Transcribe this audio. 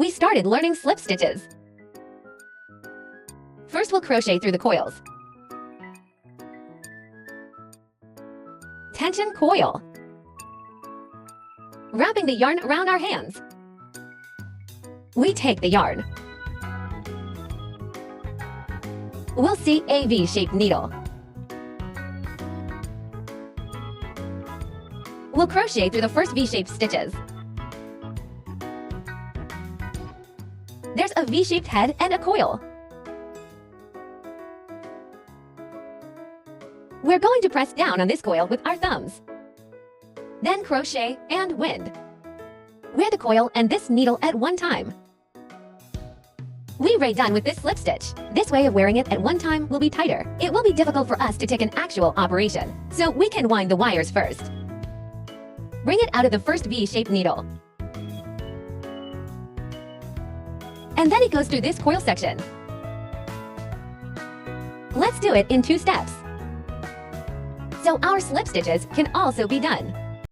We started learning slip stitches. First, we'll crochet through the coils. Tension coil. Wrapping the yarn around our hands. We take the yarn. We'll see a V-shaped needle. We'll crochet through the first V-shaped stitches. There's a V-shaped head and a coil. We're going to press down on this coil with our thumbs. Then crochet and wind. Wear the coil and this needle at one time. We're done with this slip stitch. This way of wearing it at one time will be tighter. It will be difficult for us to take an actual operation, so we can wind the wires first. Bring it out of the first V-shaped needle. And then it goes through this coil section. Let's do it in 2 steps, so our slip stitches can also be done.